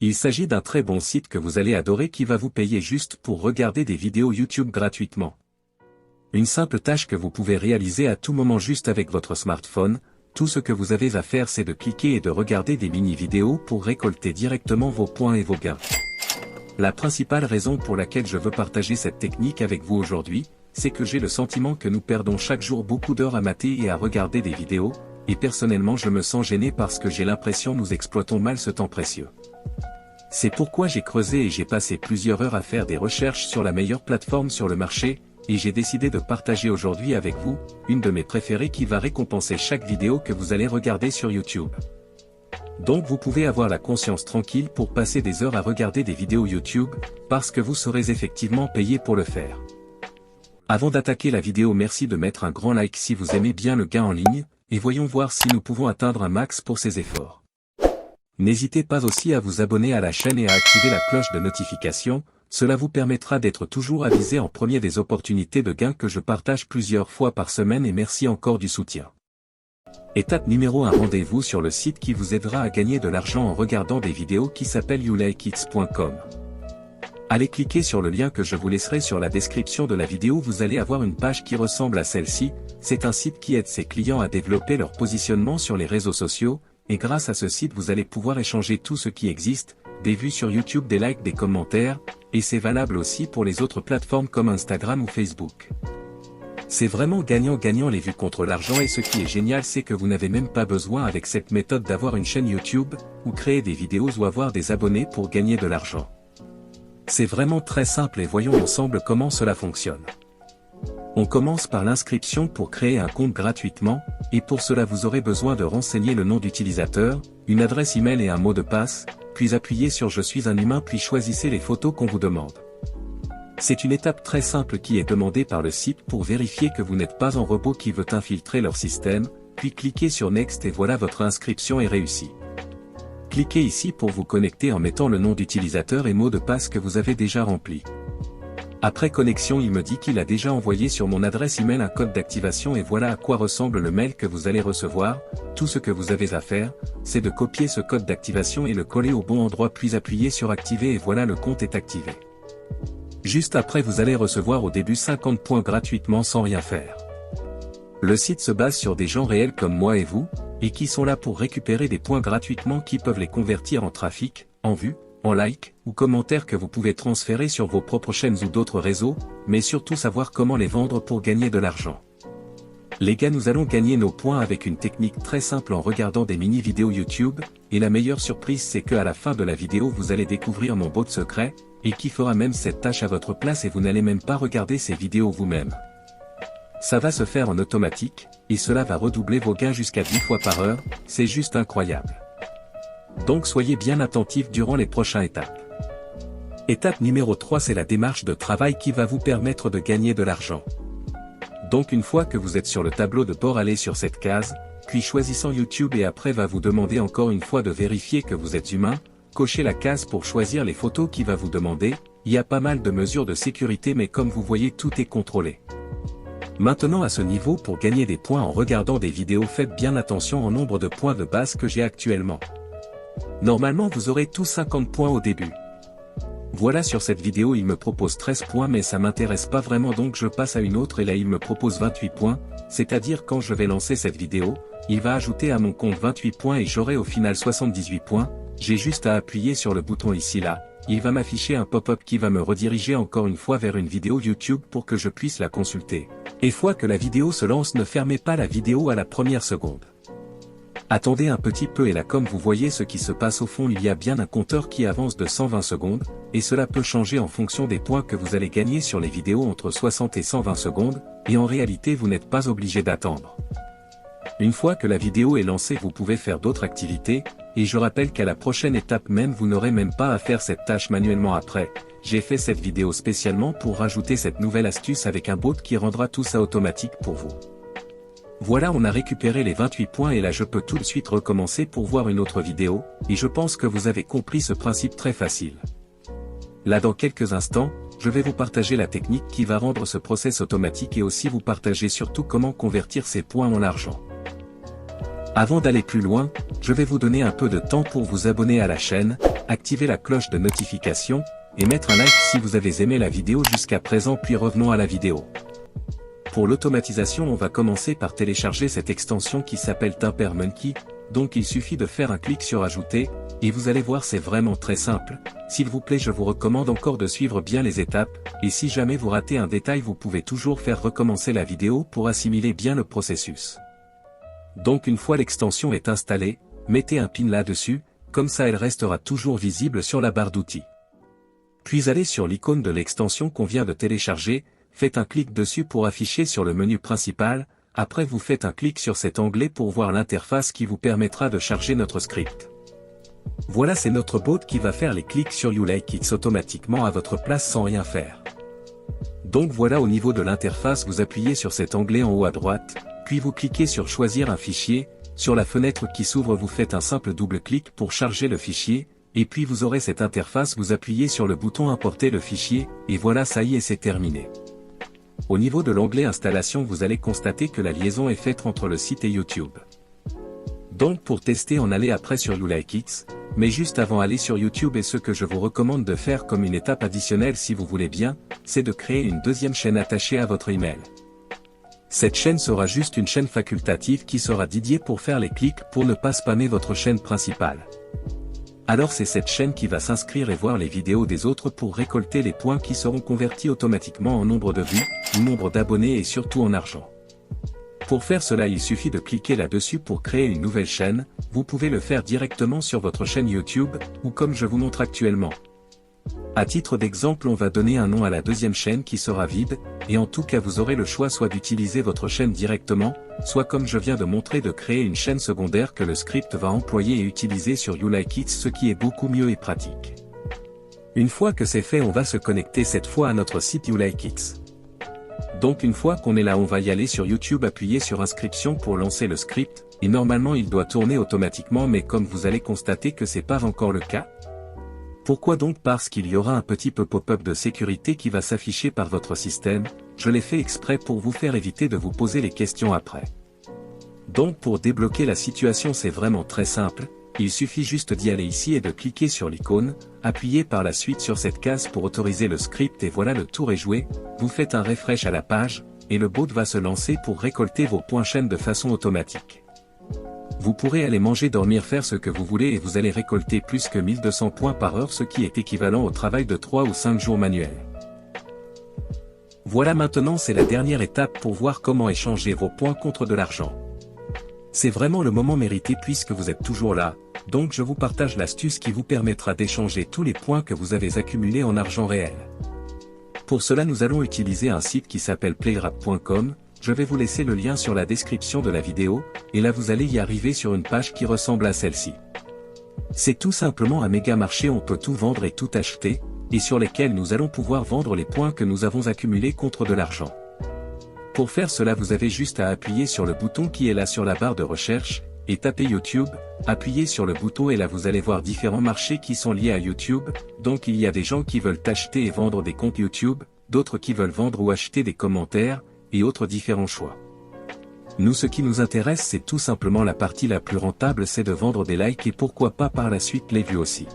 Il s'agit d'un très bon site que vous allez adorer qui va vous payer juste pour regarder des vidéos YouTube gratuitement. Une simple tâche que vous pouvez réaliser à tout moment juste avec votre smartphone. Tout ce que vous avez à faire c'est de cliquer et de regarder des mini-vidéos pour récolter directement vos points et vos gains. La principale raison pour laquelle je veux partager cette technique avec vous aujourd'hui, c'est que j'ai le sentiment que nous perdons chaque jour beaucoup d'heures à mater et à regarder des vidéos, et personnellement je me sens gêné parce que j'ai l'impression nous exploitons mal ce temps précieux. C'est pourquoi j'ai creusé et j'ai passé plusieurs heures à faire des recherches sur la meilleure plateforme sur le marché, et j'ai décidé de partager aujourd'hui avec vous, une de mes préférées qui va récompenser chaque vidéo que vous allez regarder sur YouTube. Donc vous pouvez avoir la conscience tranquille pour passer des heures à regarder des vidéos YouTube, parce que vous serez effectivement payé pour le faire. Avant d'attaquer la vidéo, merci de mettre un grand like si vous aimez bien le gain en ligne, et voyons voir si nous pouvons atteindre un max pour ces efforts. N'hésitez pas aussi à vous abonner à la chaîne et à activer la cloche de notification, cela vous permettra d'être toujours avisé en premier des opportunités de gain que je partage plusieurs fois par semaine et merci encore du soutien. Étape numéro 1, rendez-vous sur le site qui vous aidera à gagner de l'argent en regardant des vidéos qui s'appelle youlikeits.com. Allez cliquer sur le lien que je vous laisserai sur la description de la vidéo, vous allez avoir une page qui ressemble à celle-ci, c'est un site qui aide ses clients à développer leur positionnement sur les réseaux sociaux, et grâce à ce site vous allez pouvoir échanger tout ce qui existe, des vues sur YouTube, des likes, des commentaires, et c'est valable aussi pour les autres plateformes comme Instagram ou Facebook. C'est vraiment gagnant-gagnant les vues contre l'argent et ce qui est génial c'est que vous n'avez même pas besoin avec cette méthode d'avoir une chaîne YouTube, ou créer des vidéos ou avoir des abonnés pour gagner de l'argent. C'est vraiment très simple et voyons ensemble comment cela fonctionne. On commence par l'inscription pour créer un compte gratuitement, et pour cela vous aurez besoin de renseigner le nom d'utilisateur, une adresse email et un mot de passe, puis appuyez sur Je suis un humain puis choisissez les photos qu'on vous demande. C'est une étape très simple qui est demandée par le site pour vérifier que vous n'êtes pas un robot qui veut infiltrer leur système, puis cliquez sur Next et voilà votre inscription est réussie. Cliquez ici pour vous connecter en mettant le nom d'utilisateur et mot de passe que vous avez déjà rempli. Après connexion il me dit qu'il a déjà envoyé sur mon adresse email un code d'activation et voilà à quoi ressemble le mail que vous allez recevoir. Tout ce que vous avez à faire, c'est de copier ce code d'activation et le coller au bon endroit puis appuyer sur activer et voilà le compte est activé. Juste après vous allez recevoir au début 50 points gratuitement sans rien faire. Le site se base sur des gens réels comme moi et vous, et qui sont là pour récupérer des points gratuitement qui peuvent les convertir en trafic, en vues, en like, ou commentaires que vous pouvez transférer sur vos propres chaînes ou d'autres réseaux, mais surtout savoir comment les vendre pour gagner de l'argent. Les gars, nous allons gagner nos points avec une technique très simple en regardant des mini-vidéos YouTube, et la meilleure surprise c'est que à la fin de la vidéo vous allez découvrir mon bot secret, et qui fera même cette tâche à votre place et vous n'allez même pas regarder ces vidéos vous-même. Ça va se faire en automatique, et cela va redoubler vos gains jusqu'à 10 fois par heure, c'est juste incroyable. Donc soyez bien attentifs durant les prochaines étapes. Étape numéro 3 c'est la démarche de travail qui va vous permettre de gagner de l'argent. Donc une fois que vous êtes sur le tableau de bord allez sur cette case, puis choisissant YouTube et après va vous demander encore une fois de vérifier que vous êtes humain, cochez la case pour choisir les photos qui va vous demander, il y a pas mal de mesures de sécurité mais comme vous voyez tout est contrôlé. Maintenant à ce niveau pour gagner des points en regardant des vidéos faites bien attention au nombre de points de base que j'ai actuellement. Normalement vous aurez tous 50 points au début. Voilà sur cette vidéo il me propose 13 points mais ça m'intéresse pas vraiment donc je passe à une autre et là il me propose 28 points, c'est-à-dire quand je vais lancer cette vidéo, il va ajouter à mon compte 28 points et j'aurai au final 78 points, j'ai juste à appuyer sur le bouton ici là, il va m'afficher un pop-up qui va me rediriger encore une fois vers une vidéo YouTube pour que je puisse la consulter. Et fois que la vidéo se lance ne fermez pas la vidéo à la première seconde. Attendez un petit peu et là comme vous voyez ce qui se passe au fond il y a bien un compteur qui avance de 120 secondes, et cela peut changer en fonction des points que vous allez gagner sur les vidéos entre 60 et 120 secondes, et en réalité vous n'êtes pas obligé d'attendre. Une fois que la vidéo est lancée vous pouvez faire d'autres activités, et je rappelle qu'à la prochaine étape même vous n'aurez même pas à faire cette tâche manuellement après, j'ai fait cette vidéo spécialement pour rajouter cette nouvelle astuce avec un bot qui rendra tout ça automatique pour vous. Voilà on a récupéré les 28 points et là je peux tout de suite recommencer pour voir une autre vidéo, et je pense que vous avez compris ce principe très facile. Là dans quelques instants, je vais vous partager la technique qui va rendre ce process automatique et aussi vous partager surtout comment convertir ces points en argent. Avant d'aller plus loin, je vais vous donner un peu de temps pour vous abonner à la chaîne, activer la cloche de notification, et mettre un like si vous avez aimé la vidéo jusqu'à présent, puis revenons à la vidéo. Pour l'automatisation, on va commencer par télécharger cette extension qui s'appelle TimperMonkey, donc il suffit de faire un clic sur ajouter, et vous allez voir, c'est vraiment très simple. S'il vous plaît, je vous recommande encore de suivre bien les étapes, et si jamais vous ratez un détail, vous pouvez toujours faire recommencer la vidéo pour assimiler bien le processus. Donc une fois l'extension est installée, mettez un pin là-dessus, comme ça elle restera toujours visible sur la barre d'outils. Puis allez sur l'icône de l'extension qu'on vient de télécharger, faites un clic dessus pour afficher sur le menu principal, après vous faites un clic sur cet onglet pour voir l'interface qui vous permettra de charger notre script. Voilà, c'est notre bot qui va faire les clics sur YouLikeIt automatiquement à votre place sans rien faire. Donc voilà, au niveau de l'interface, vous appuyez sur cet onglet en haut à droite, puis vous cliquez sur choisir un fichier, sur la fenêtre qui s'ouvre vous faites un simple double-clic pour charger le fichier, et puis vous aurez cette interface, vous appuyez sur le bouton importer le fichier, et voilà, ça y est, c'est terminé. Au niveau de l'onglet installation, vous allez constater que la liaison est faite entre le site et YouTube. Donc pour tester, on allait après sur YouLikeIt, mais juste avant aller sur YouTube, et ce que je vous recommande de faire comme une étape additionnelle si vous voulez bien, c'est de créer une deuxième chaîne attachée à votre email. Cette chaîne sera juste une chaîne facultative qui sera dédiée pour faire les clics pour ne pas spammer votre chaîne principale. Alors c'est cette chaîne qui va s'inscrire et voir les vidéos des autres pour récolter les points qui seront convertis automatiquement en nombre de vues, nombre d'abonnés et surtout en argent. Pour faire cela, il suffit de cliquer là-dessus pour créer une nouvelle chaîne, vous pouvez le faire directement sur votre chaîne YouTube, ou comme je vous montre actuellement. À titre d'exemple, on va donner un nom à la deuxième chaîne qui sera vide, et en tout cas vous aurez le choix soit d'utiliser votre chaîne directement, soit comme je viens de montrer de créer une chaîne secondaire que le script va employer et utiliser sur YouLikeIt, ce qui est beaucoup mieux et pratique. Une fois que c'est fait, on va se connecter cette fois à notre site YouLikeIt. Donc une fois qu'on est là, on va y aller sur YouTube, appuyer sur inscription pour lancer le script, et normalement il doit tourner automatiquement, mais comme vous allez constater que c'est pas encore le cas. Pourquoi donc? Parce qu'il y aura un petit pop-up de sécurité qui va s'afficher par votre système, je l'ai fait exprès pour vous faire éviter de vous poser les questions après. Donc pour débloquer la situation, c'est vraiment très simple, il suffit juste d'y aller ici et de cliquer sur l'icône, appuyez par la suite sur cette case pour autoriser le script et voilà, le tour est joué, vous faites un refresh à la page, et le bot va se lancer pour récolter vos points chaîne de façon automatique. Vous pourrez aller manger, dormir, faire ce que vous voulez et vous allez récolter plus que 1200 points par heure, ce qui est équivalent au travail de 3 ou 5 jours manuels. Voilà, maintenant c'est la dernière étape pour voir comment échanger vos points contre de l'argent. C'est vraiment le moment mérité puisque vous êtes toujours là, donc je vous partage l'astuce qui vous permettra d'échanger tous les points que vous avez accumulés en argent réel. Pour cela, nous allons utiliser un site qui s'appelle playrap.com. Je vais vous laisser le lien sur la description de la vidéo, et là vous allez y arriver sur une page qui ressemble à celle-ci. C'est tout simplement un méga marché, on peut tout vendre et tout acheter, et sur lesquels nous allons pouvoir vendre les points que nous avons accumulés contre de l'argent. Pour faire cela, vous avez juste à appuyer sur le bouton qui est là sur la barre de recherche, et taper YouTube, appuyez sur le bouton et là vous allez voir différents marchés qui sont liés à YouTube, donc il y a des gens qui veulent acheter et vendre des comptes YouTube, d'autres qui veulent vendre ou acheter des commentaires, et autres différents choix. Nous, ce qui nous intéresse, c'est tout simplement la partie la plus rentable, c'est de vendre des likes et pourquoi pas par la suite les vues aussi.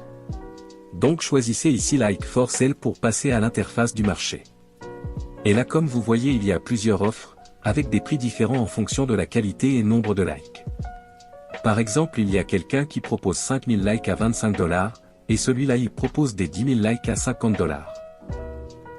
Donc choisissez ici Like for Sale pour passer à l'interface du marché. Et là, comme vous voyez, il y a plusieurs offres, avec des prix différents en fonction de la qualité et nombre de likes. Par exemple, il y a quelqu'un qui propose 5000 likes à 25 $, et celui-là il propose des 10 000 likes à 50 $.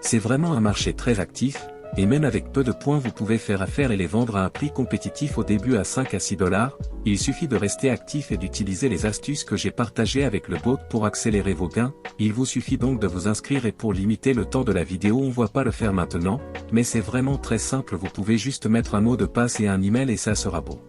C'est vraiment un marché très actif, et même avec peu de points vous pouvez faire affaire et les vendre à un prix compétitif au début à 5 à 6 $, il suffit de rester actif et d'utiliser les astuces que j'ai partagées avec le bot pour accélérer vos gains, il vous suffit donc de vous inscrire et pour limiter le temps de la vidéo on va pas le faire maintenant, mais c'est vraiment très simple, vous pouvez juste mettre un mot de passe et un email et ça sera bon.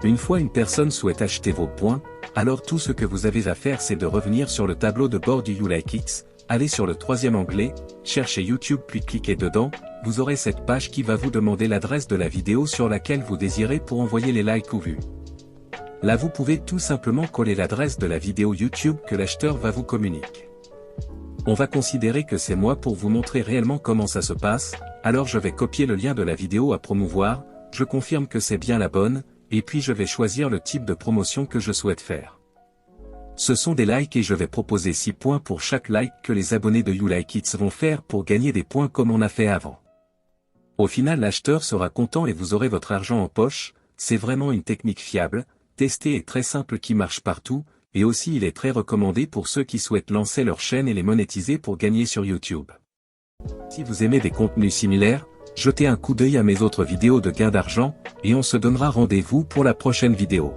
Une fois une personne souhaite acheter vos points, alors tout ce que vous avez à faire c'est de revenir sur le tableau de bord du YouLikeIt, allez sur le troisième onglet, cherchez YouTube puis cliquez dedans, vous aurez cette page qui va vous demander l'adresse de la vidéo sur laquelle vous désirez pour envoyer les likes ou vues. Là vous pouvez tout simplement coller l'adresse de la vidéo YouTube que l'acheteur va vous communiquer. On va considérer que c'est moi pour vous montrer réellement comment ça se passe, alors je vais copier le lien de la vidéo à promouvoir, je confirme que c'est bien la bonne, et puis je vais choisir le type de promotion que je souhaite faire. Ce sont des likes et je vais proposer 6 points pour chaque like que les abonnés de You Like It vont faire pour gagner des points comme on a fait avant. Au final l'acheteur sera content et vous aurez votre argent en poche. C'est vraiment une technique fiable, testée et très simple qui marche partout, et aussi il est très recommandé pour ceux qui souhaitent lancer leur chaîne et les monétiser pour gagner sur YouTube. Si vous aimez des contenus similaires, jetez un coup d'œil à mes autres vidéos de gain d'argent, et on se donnera rendez-vous pour la prochaine vidéo.